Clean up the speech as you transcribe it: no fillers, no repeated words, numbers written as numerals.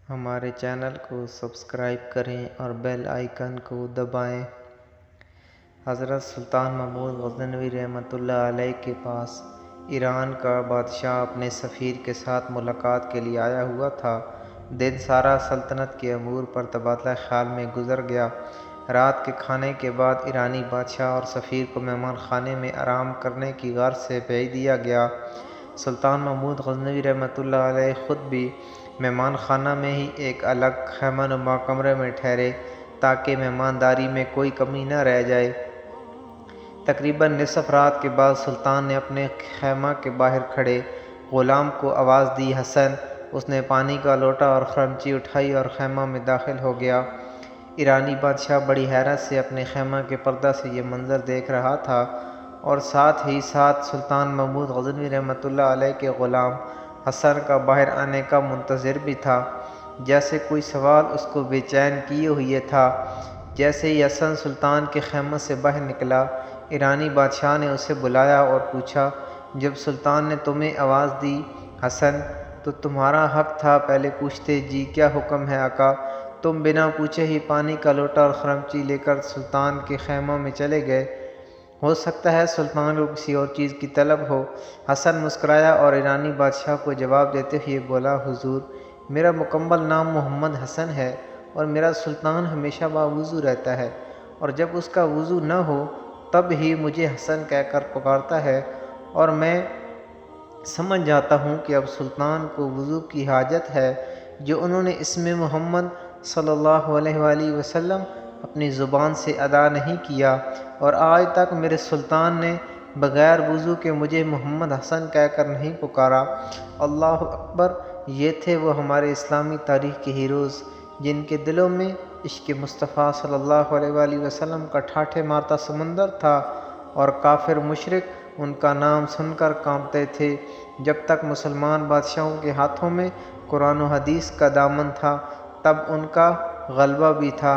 ہمارے چینل کو سبسکرائب کریں اور بیل آئیکن کو دبائیں۔ حضرت سلطان محمود غزنوی رحمۃ اللہ علیہ کے پاس ایران کا بادشاہ اپنے سفیر کے ساتھ ملاقات کے لیے آیا ہوا تھا۔ دن سارا سلطنت کے امور پر تبادلہ خیال میں گزر گیا۔ رات کے کھانے کے بعد ایرانی بادشاہ اور سفیر کو مہمان خانے میں آرام کرنے کی غرض سے بھیج دیا گیا۔ سلطان محمود غزنوی رحمۃ اللہ علیہ خود بھی مہمان خانہ میں ہی ایک الگ خیمہ نما کمرے میں ٹھہرے تاکہ مہمانداری میں کوئی کمی نہ رہ جائے۔ تقریباً نصف رات کے بعد سلطان نے اپنے خیمہ کے باہر کھڑے غلام کو آواز دی، حسن! اس نے پانی کا لوٹا اور خرمچی اٹھائی اور خیمہ میں داخل ہو گیا۔ ایرانی بادشاہ بڑی حیرت سے اپنے خیمہ کے پردہ سے یہ منظر دیکھ رہا تھا اور ساتھ ہی ساتھ سلطان محمود غزنوی رحمۃ اللہ علیہ کے غلام حسن کا باہر آنے کا منتظر بھی تھا۔ جیسے کوئی سوال اس کو بے چین کیے ہوئے تھا۔ جیسے ہی حسن سلطان کے خیمہ سے باہر نکلا، ایرانی بادشاہ نے اسے بلایا اور پوچھا، جب سلطان نے تمہیں آواز دی حسن تو تمہارا حق تھا پہلے پوچھتے، جی کیا حکم ہے آقا؟ تم بنا پوچھے ہی پانی کا لوٹا اور خرمچی لے کر سلطان کے خیمہ میں چلے گئے۔ ہو سکتا ہے سلطان کو کسی اور چیز کی طلب ہو۔ حسن مسکرایا اور ایرانی بادشاہ کو جواب دیتے ہوئے بولا، حضور، میرا مکمل نام محمد حسن ہے اور میرا سلطان ہمیشہ باوضو رہتا ہے، اور جب اس کا وضو نہ ہو تب ہی مجھے حسن کہہ کر پکارتا ہے، اور میں سمجھ جاتا ہوں کہ اب سلطان کو وضو کی حاجت ہے، جو انہوں نے اسم محمد صلی اللہ علیہ وآلہ وسلم اپنی زبان سے ادا نہیں کیا، اور آج تک میرے سلطان نے بغیر وضو کے مجھے محمد حسن کہہ کر نہیں پکارا۔ اللہ اکبر! یہ تھے وہ ہمارے اسلامی تاریخ کے ہیروز جن کے دلوں میں عشق مصطفیٰ صلی اللہ علیہ وآلہ وسلم کا ٹھاٹھے مارتا سمندر تھا، اور کافر مشرک ان کا نام سن کر کانپتے تھے۔ جب تک مسلمان بادشاہوں کے ہاتھوں میں قرآن و حدیث کا دامن تھا تب ان کا غلبہ بھی تھا۔